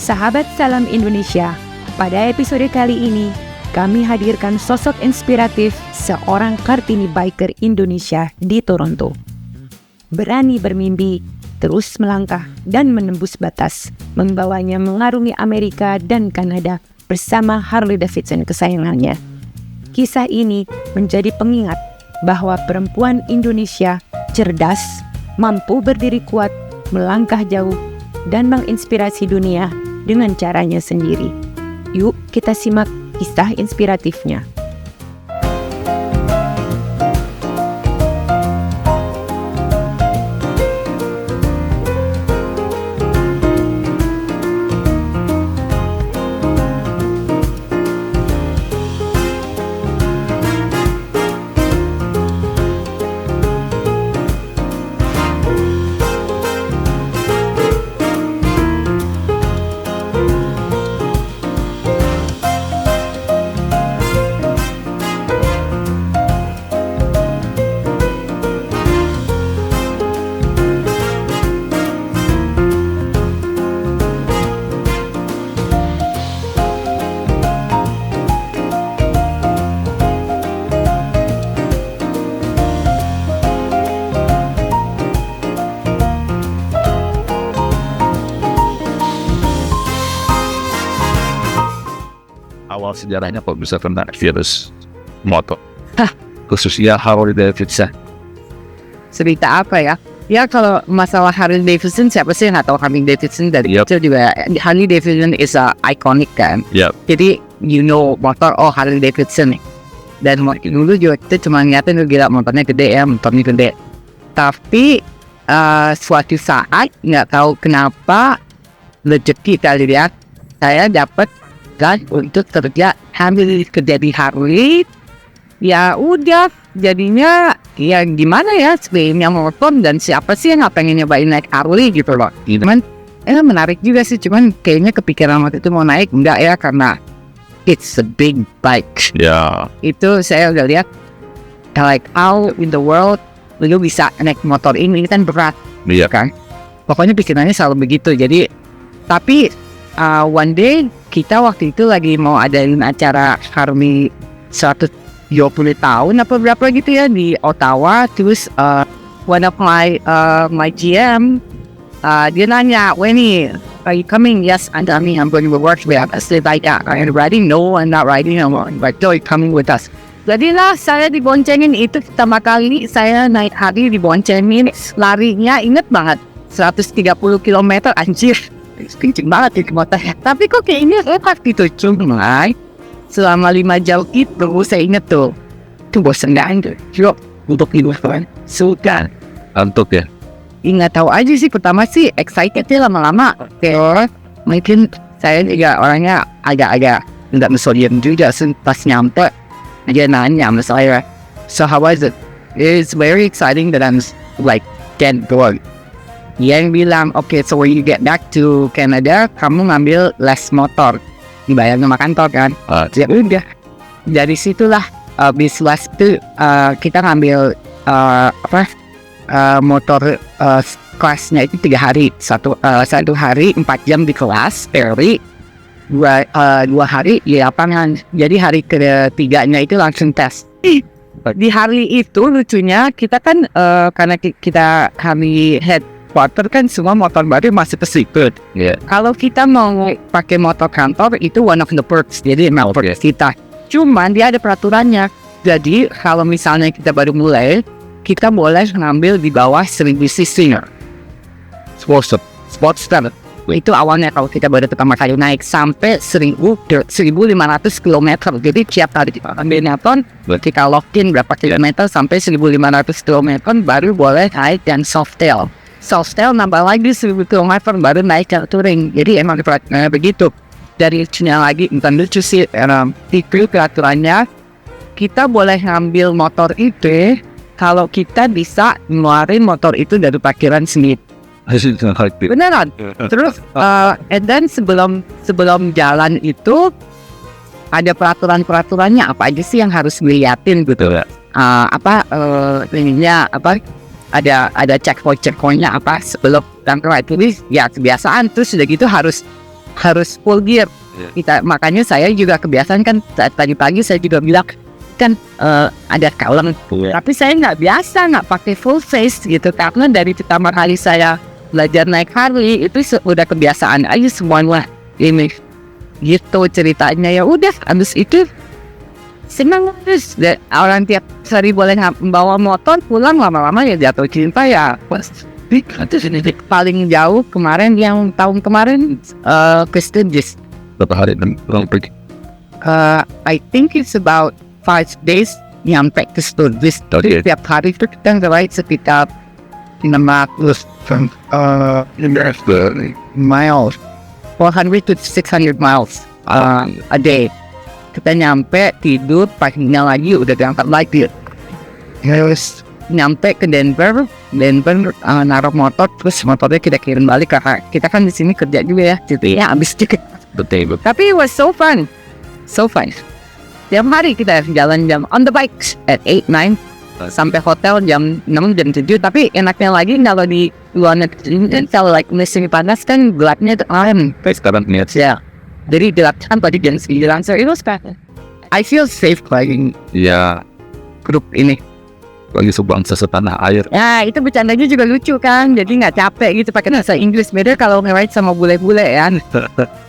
Sahabat Salam Indonesia, pada episode kali ini kami hadirkan sosok inspiratif seorang Kartini biker Indonesia di Toronto. Berani bermimpi, terus melangkah dan menembus batas, membawanya mengarungi Amerika dan Kanada bersama Harley Davidson kesayangannya. Kisah ini menjadi pengingat bahwa perempuan Indonesia cerdas, mampu berdiri kuat, melangkah jauh, dan menginspirasi dunia dengan caranya sendiri. Yuk kita simak kisah inspiratifnya. Awal sejarahnya kok bisa kena virus motor, khususnya Harley Davidson. Cerita apa ya? Ya kalau masalah Harley Davidson, siapa sih yang nggak tahu Harley Davidson? Dari kecil juga Harley Davidson is a iconic kan. Jadi motor Harley Davidson. Dan dulu juga kita cuma ngeliatin gila motornya gede. Tapi suatu saat nggak tahu kenapa rezeki kali ya, saya dapat untuk kerja di Harley. Ya udah jadinya ya gimana ya, sebenarnya motor dan siapa sih yang nggak pengen nyobain naik Harley gitu loh. Cuman menarik juga sih, cuman kayaknya kepikiran waktu itu mau naik enggak ya, karena it's a big bike. Itu saya udah lihat like how in the world lu bisa naik motor ini kan berat. Kan pokoknya pikirannya selalu begitu. Jadi tapi one day kita waktu itu lagi mau adain acara Harley 120 tahun apa berapa gitu ya di Ottawa. Terus one of my GM dia nanya, "Wenny, are you coming?" "Yes, I'm coming. I'm going to work with us." Like, "Are you riding?" "No, I'm not riding." "But you're coming with us." Jadilah saya diboncengin. Itu pertama kali saya naik Harley diboncengin. Larinya inget banget 130 km, anjir. Kenceng banget itu motornya. Tapi kok kayaknya enak gitu. Cuma selama 5 jam itu saya inget tuh, itu bosan banget. Yuk untuk dibuat suka Antuk ya? Nggak tahu aja sih, pertama sih excited ya, lama-lama kayak mungkin saya juga orangnya agak-agak nggak mesodium juga. Pas nyampe dia nanya sama saya, "So how was it?" "It's very exciting that I'm like can't go." Yang bilang, "Okay, so when you get back to Canada, kamu ngambil les motor, dibayar sama kantor kan." Ya udah, dari situlah bis les itu kita ngambil motor kelasnya itu 3 hari, satu hari 4 jam di kelas teori, 2 hari di lapangan. Jadi hari ketiganya itu langsung tes. Di hari itu lucunya kita kan karena kita Harley headquarter kan semua motor baru masih tersebut. Kalau kita mau pakai motor kantor itu one of the perks, jadi memang perks kita. Cuman dia ada peraturannya. Jadi kalau misalnya kita baru mulai, kita boleh ngambil di bawah 1000 cc. Sportster. Itu awalnya kalau kita baru pertama kali naik sampai 1500 km. Jadi tiap hari kombinator kita lock-in berapa kilometer sampai 1500 km baru boleh naik dan softail. Softail nambah lagi 1000 km baru naik ke touring. Jadi emang begitu. Dari lucunya lagi, bukan lucu sih, itu peraturannya kita boleh ngambil motor itu kalau kita bisa ngeluarin motor itu dari parkiran sendiri. Beneran. Terus and then sebelum jalan itu ada peraturannya apa aja sih yang harus dilihatin gitu. Ada checkpointnya apa sebelum dan right. Jadi ya kebiasaan. Terus udah gitu harus harus full gear. Makanya saya juga kebiasaan kan tadi pagi saya juga bilang kan ada kalem, tapi saya nggak biasa nggak pakai full face gitu karena dari pertama kali saya belajar naik Harley itu udah kebiasaan aja semuanya ini gitu ceritanya. Ya udah abis itu senang terus orang tiap hari boleh bawa motor pulang, lama-lama ya jatuh cinta ya. Paling jauh kemarin yang tahun kemarin ke Sturgis. Berapa hari pulang pergi? I think it's about 5 days nyampe ke Sturgis. Setiap hari itu kita nge-ride sekitar 600 miles, 400 to 600 miles a day. Kita nyampe, tidur, paginya lagi udah berangkat lagi. Terus nyampe ke Denver, naruh motor, terus motornya kita kirim balik karena kita kan di sini kerja juga ya, gitu ya, abis dikit. Betul. Tapi it was so fun. Tiap hari kita jalan jam on the bikes at 8, 9 sampai hotel jam 6, jam 7. Tapi enaknya lagi kalau di luar negeri kan kalau like musim panas kan gelapnya itu Sekarang niat ya. Jadi gelapnya kan tadi jam 9. So it was fun. I feel safe riding ya grup ini. bagi sebangsa setanah air. Ya itu bercandanya juga lucu kan, jadi nggak capek gitu pakai bahasa Inggris. Beda kalau nge-ride sama bule-bule ya.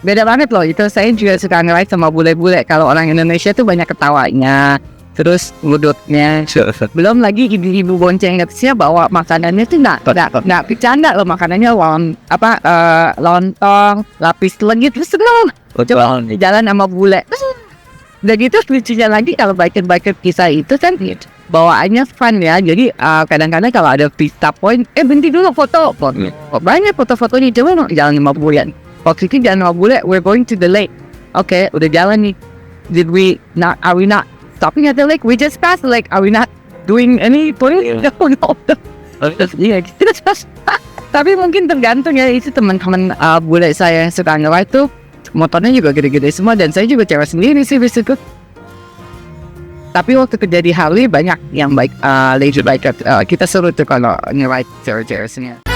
Beda banget loh, itu saya juga suka nge-ride sama bule-bule. Kalau orang Indonesia tuh banyak ketawanya, terus ngudutnya. Belum lagi ibu-ibu bonceng ngetesnya bawa makanannya tuh nggak bercanda loh, makanannya lontong, lapis legit, terus seneng. Coba jalan sama bule. Udah gitu lucunya lagi kalau biker kisah itu kan bawaannya fun ya. Jadi kadang-kadang kalau ada pista point, berhenti dulu foto. Banyak foto-fotonya, coba jalan 5 bulan. Waktu itu jalan 5 bulan, we're going to the lake. Oke, udah jalan nih. Are we not stopping at the lake? We just passed the lake. Are we not doing any point? No. Tapi mungkin tergantung ya, itu teman-teman bule saya yang suka nge-ride tuh motornya juga gede-gede semua, dan saya juga cewek sendiri sih bisiku. Tapi waktu kerja di Harley banyak yang baik lady biker. Kita seru tuh kalau nge-ride cewek-ceweknya.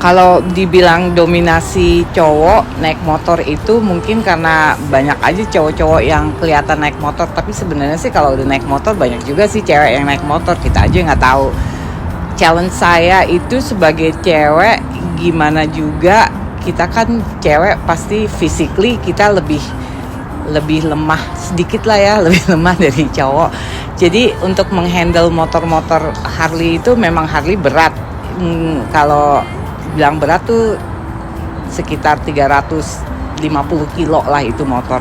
Kalau dibilang dominasi cowok naik motor itu mungkin karena banyak aja cowok-cowok yang kelihatan naik motor. Tapi sebenarnya sih kalau udah naik motor banyak juga sih cewek yang naik motor, kita aja nggak tahu. Challenge saya itu sebagai cewek, gimana juga kita kan cewek pasti physically kita lebih lemah sedikit lah ya, lebih lemah dari cowok. Jadi untuk menghandle motor-motor Harley itu memang Harley berat. Kalau bilang berat tuh sekitar 350 kilo lah itu motor.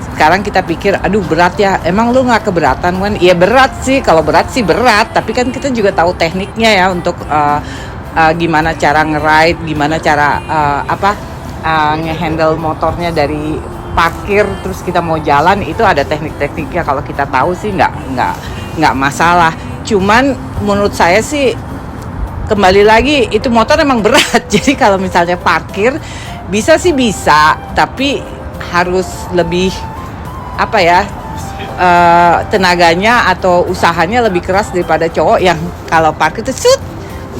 Sekarang kita pikir, aduh berat ya, emang lu gak keberatan kan? Ya berat sih, kalau berat sih berat, tapi kan kita juga tahu tekniknya ya untuk gimana cara nge-ride, gimana cara nge-handle motornya dari parkir terus kita mau jalan, itu ada teknik-tekniknya. Kalau kita tahu sih nggak masalah. Cuman menurut saya sih kembali lagi itu motor emang berat. Jadi kalau misalnya parkir bisa, tapi harus lebih tenaganya atau usahanya lebih keras daripada cowok yang kalau parkir itu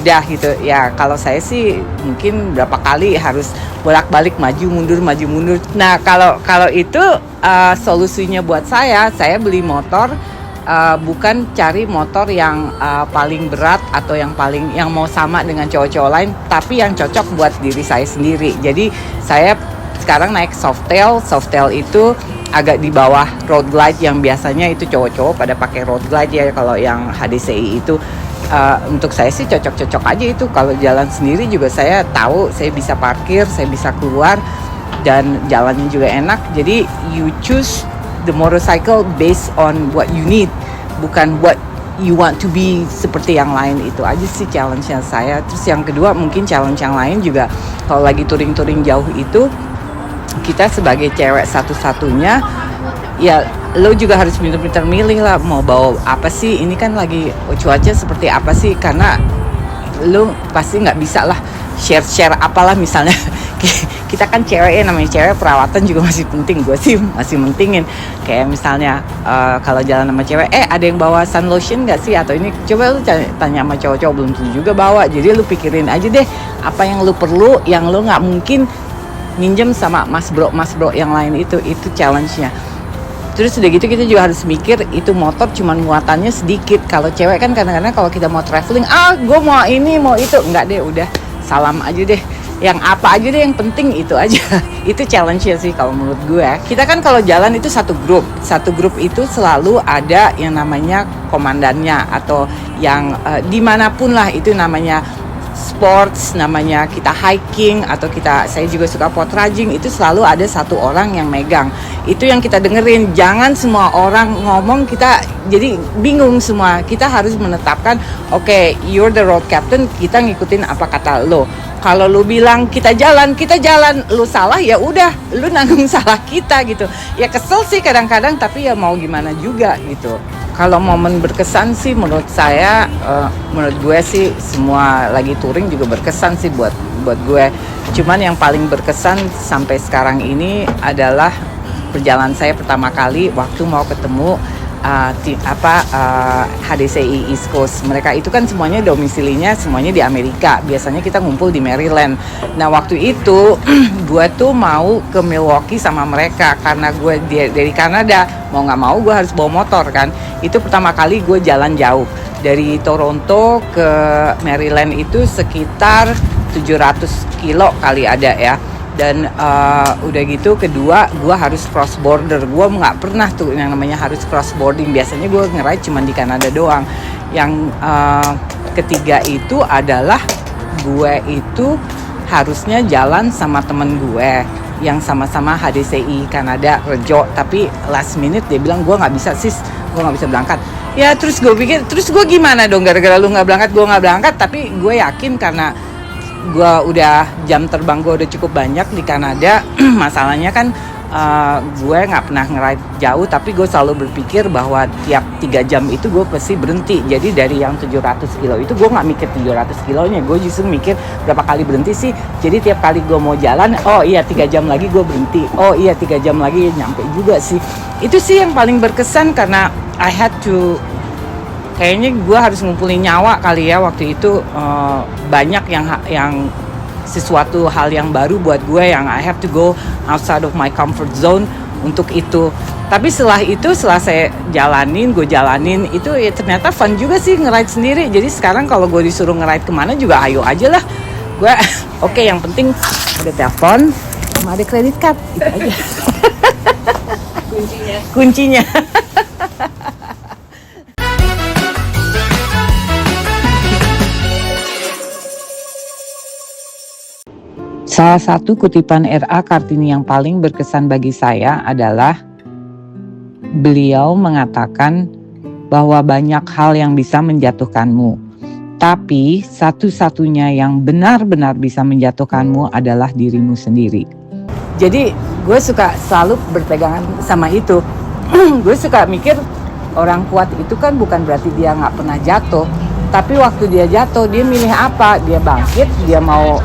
udah gitu ya. Kalau saya sih mungkin berapa kali harus bolak-balik maju mundur. Nah kalau itu solusinya buat saya beli motor. Bukan cari motor yang paling berat atau yang mau sama dengan cowok-cowok lain, tapi yang cocok buat diri saya sendiri. Jadi saya sekarang naik Softail itu agak di bawah Road Glide yang biasanya itu cowok-cowok pada pakai Road Glide ya. Kalau yang HDCI itu untuk saya sih cocok-cocok aja itu. Kalau jalan sendiri juga saya tahu saya bisa parkir, saya bisa keluar, dan jalannya juga enak. Jadi you choose the motorcycle based on what you need, bukan what you want to be seperti yang lain. Itu aja sih challenge-nya saya. Terus yang kedua mungkin challenge yang lain juga, kalau lagi touring-touring jauh itu, kita sebagai cewek satu-satunya, ya lo juga harus pintar-pintar milih lah mau bawa apa sih. Ini kan lagi cuaca seperti apa sih, karena lo pasti nggak bisa lah share apalah misalnya. Kita kan cewek ya, namanya cewek, perawatan juga masih penting. Gue sih masih mentingin kayak misalnya kalau jalan sama cewek, ada yang bawa sun lotion nggak sih, atau ini coba lu tanya sama cowok-cowok, belum tentu juga bawa. Jadi lu pikirin aja deh apa yang lu perlu, yang lu nggak mungkin minjem sama mas bro yang lain. Itu challenge-nya. Terus udah gitu kita juga harus mikir itu motor cuman muatannya sedikit. Kalau cewek kan kadang-kadang kalau kita mau traveling, gue mau ini mau itu, enggak deh, udah salam aja deh, yang apa aja deh, yang penting itu aja. Itu challenge-nya sih kalau menurut gue. Kita kan kalau jalan itu satu grup itu selalu ada yang namanya komandannya, atau yang dimanapun lah itu namanya sports, namanya kita hiking, atau saya juga suka potraging, itu selalu ada satu orang yang megang. Itu yang kita dengerin. Jangan semua orang ngomong kita jadi bingung semua. Kita harus menetapkan, okay, you're the road captain, kita ngikutin apa kata lo. Kalau lu bilang kita jalan, lu salah ya udah, lu nanggung salah kita gitu. Ya kesel sih kadang-kadang, tapi ya mau gimana juga gitu. Kalau momen berkesan sih menurut saya, menurut gue sih semua lagi touring juga berkesan sih buat gue. Cuman yang paling berkesan sampai sekarang ini adalah perjalanan saya pertama kali waktu mau ketemu HDCI East Coast. Mereka itu kan semuanya domisilinya semuanya di Amerika. Biasanya kita ngumpul di Maryland. Nah waktu itu gue tuh mau ke Milwaukee sama mereka karena gue dari Kanada. Mau nggak mau gue harus bawa motor kan. Itu pertama kali gue jalan jauh dari Toronto ke Maryland, itu sekitar 700 kilo kali ada ya. Dan udah gitu kedua gue harus cross border. Gue nggak pernah tuh yang namanya harus cross boarding. Biasanya gue nge-ride cuma di Kanada doang. Yang ketiga itu adalah gue itu harusnya jalan sama temen gue yang sama-sama HDCI Kanada, Rejo. Tapi last minute dia bilang gue nggak bisa sis, gue nggak bisa berangkat. Ya terus gue pikir, terus gue gimana dong, gara-gara lu nggak berangkat gue nggak berangkat. Tapi gue yakin karena gue udah jam terbang gue udah cukup banyak di Kanada. Masalahnya kan gue nggak pernah nge-ride jauh, tapi gue selalu berpikir bahwa tiap 3 jam itu gue pasti berhenti. Jadi dari yang 700 kilo itu gue nggak mikir 700 kilonya, gue justru mikir berapa kali berhenti sih. Jadi tiap kali gue mau jalan, oh iya 3 jam lagi gue berhenti, oh iya 3 jam lagi nyampe juga sih. Itu sih yang paling berkesan karena I had to, kayaknya gue harus ngumpulin nyawa kali ya waktu itu. Banyak yang sesuatu hal yang baru buat gue, yang I have to go outside of my comfort zone untuk itu. Tapi setelah itu, setelah saya gue jalanin itu ya ternyata fun juga sih nge-ride sendiri. Jadi sekarang kalau gue disuruh nge-ride kemana juga ayo aja lah gue. Oke, yang penting ada telepon sama ada credit card, itu aja. Kuncinya. Salah satu kutipan R.A. Kartini yang paling berkesan bagi saya adalah beliau mengatakan bahwa banyak hal yang bisa menjatuhkanmu, tapi satu-satunya yang benar-benar bisa menjatuhkanmu adalah dirimu sendiri. Jadi gue suka selalu berpegangan sama itu. Gue suka mikir orang kuat itu kan bukan berarti dia gak pernah jatuh, tapi waktu dia jatuh dia milih apa? Dia bangkit, dia mau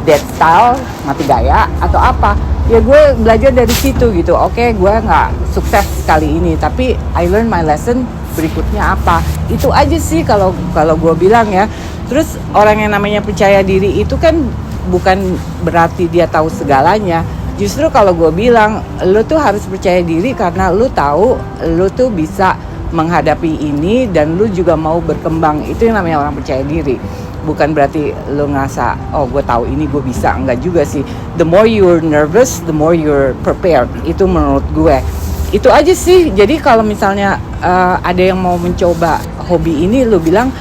dead style, mati gaya, atau apa. Ya gue belajar dari situ gitu. Oke, gue gak sukses kali ini, tapi I learn my lesson, berikutnya apa. Itu aja sih kalau gue bilang ya. Terus orang yang namanya percaya diri itu kan bukan berarti dia tahu segalanya. Justru kalau gue bilang, lu tuh harus percaya diri karena lu tahu lu tuh bisa menghadapi ini dan lu juga mau berkembang. Itu yang namanya orang percaya diri. Bukan berarti lo ngerasa, oh gue tahu ini gue bisa. Enggak juga sih. The more you're nervous, the more you're prepared. Itu menurut gue. Itu aja sih. Jadi kalau misalnya ada yang mau mencoba hobi ini, lo bilang,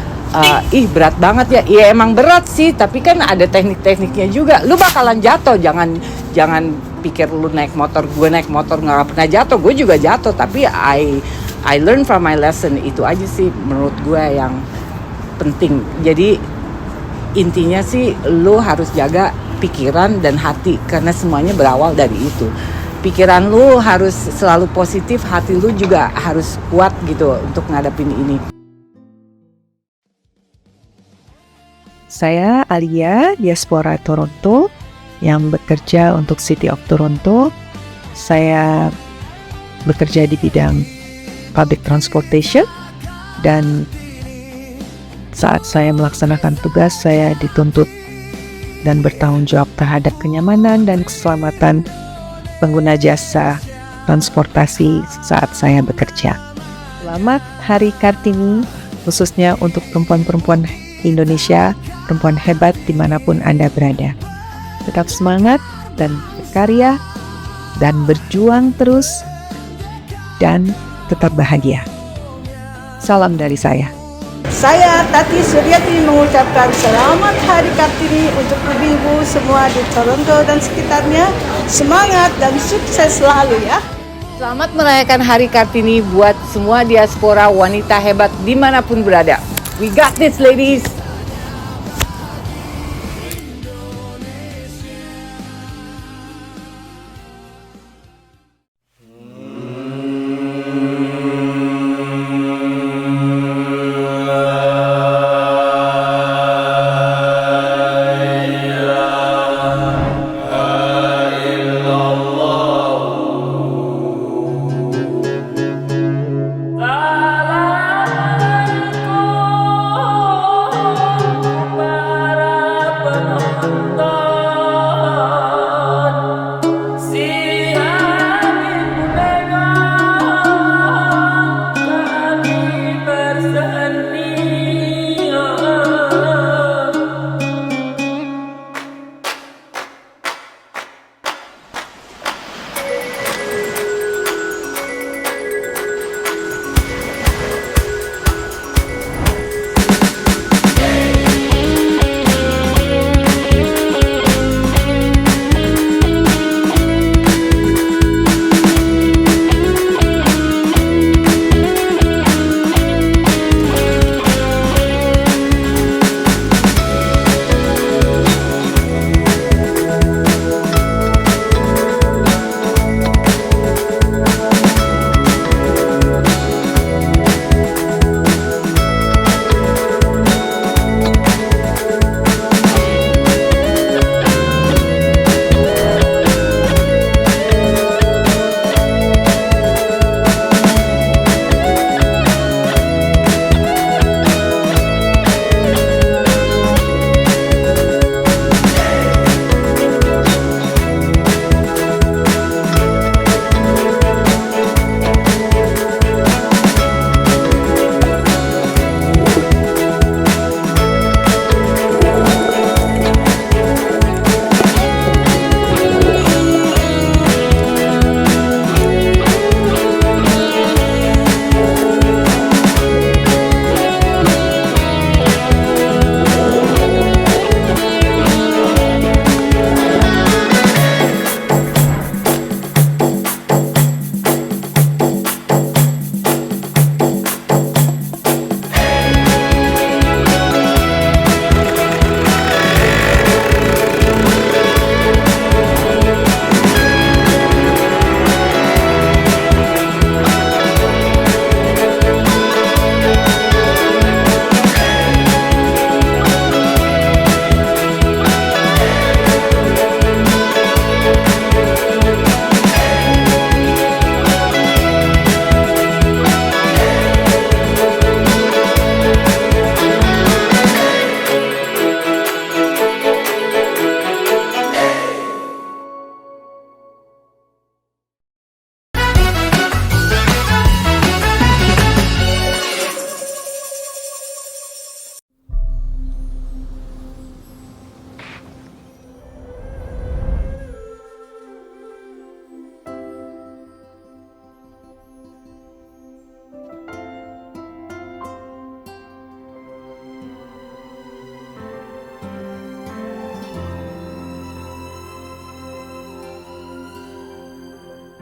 ih berat banget ya. Iya emang berat sih, tapi kan ada teknik-tekniknya juga. Lo bakalan jatuh. Jangan pikir lo naik motor, gue naik motor nggak pernah jatuh. Gue juga jatuh, tapi I learn from my lesson. Itu aja sih menurut gue yang penting. Jadi intinya sih lo harus jaga pikiran dan hati, karena semuanya berawal dari itu. Pikiran lo harus selalu positif, hati lo juga harus kuat gitu untuk ngadapin ini. Saya Alia, diaspora Toronto yang bekerja untuk City of Toronto. Saya bekerja di bidang public transportation, dan saat saya melaksanakan tugas, saya dituntut dan bertanggung jawab terhadap kenyamanan dan keselamatan pengguna jasa transportasi saat saya bekerja. Selamat Hari Kartini, khususnya untuk perempuan-perempuan Indonesia, perempuan hebat dimanapun Anda berada. Tetap semangat dan berkarya dan berjuang terus, dan tetap bahagia. Salam dari saya. Saya Tati Suryati mengucapkan selamat Hari Kartini untuk ibu-ibu semua di Toronto dan sekitarnya. Semangat dan sukses selalu ya. Selamat merayakan Hari Kartini buat semua diaspora wanita hebat dimanapun berada. We got this, ladies!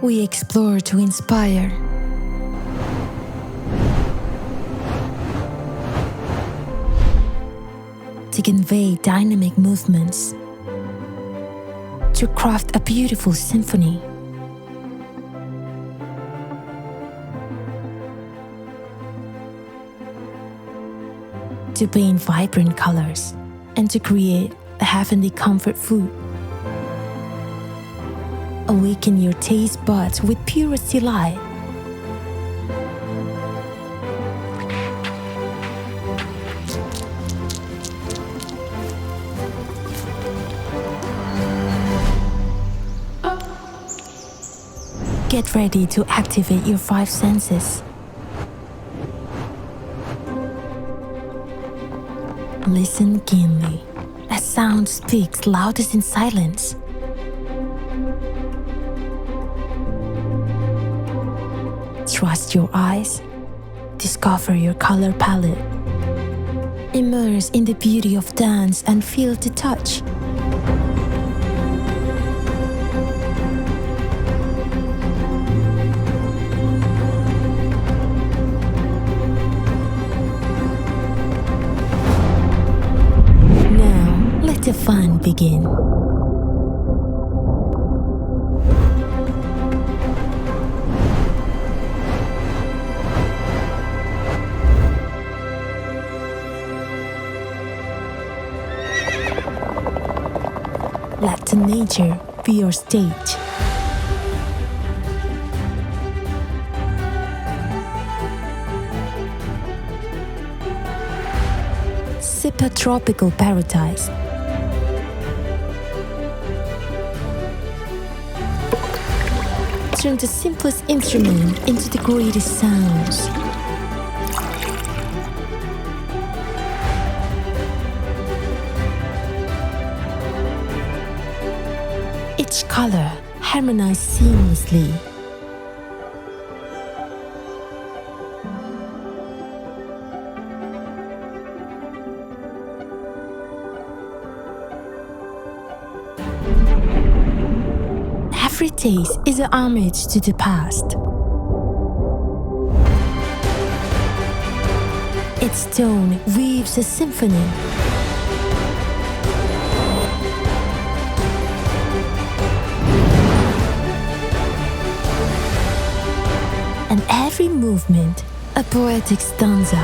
We explore to inspire. convey dynamic movements, to craft a beautiful symphony. To paint vibrant colors, and to create a heavenly comfort food. Awaken your taste buds with purest delight. Get ready to activate your 5 senses. Listen keenly as sound speaks loudest in silence. Trust your eyes. Discover your color palette. Immerse in the beauty of dance and feel the touch. Now, let the fun begin. Let the nature be your stage. Sip a tropical paradise. Turn the simplest instrument into the greatest sounds. Each color harmonizes seamlessly. Every taste is an homage to the past. Its tone weaves a symphony. And every movement, a poetic stanza.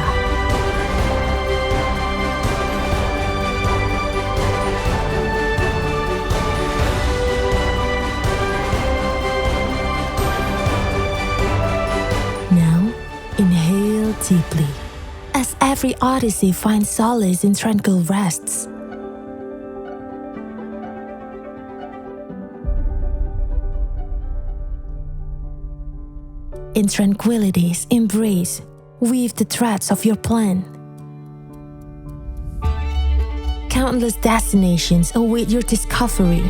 Now, inhale deeply, as every odyssey finds solace in tranquil rests. In tranquility's embrace, weave the threads of your plan. Countless destinations await your discovery.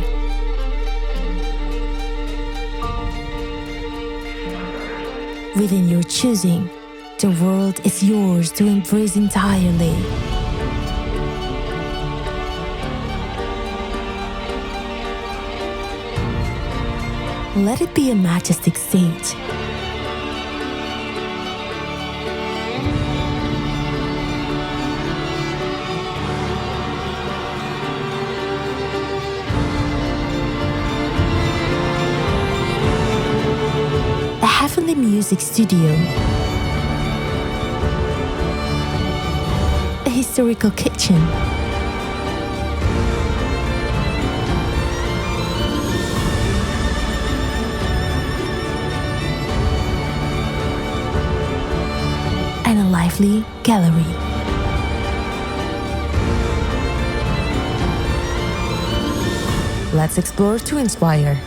Within your choosing, the world is yours to embrace entirely. Let it be a majestic stage. Heavenly Music Studio, a historical kitchen, and a lively gallery. Let's explore to inspire.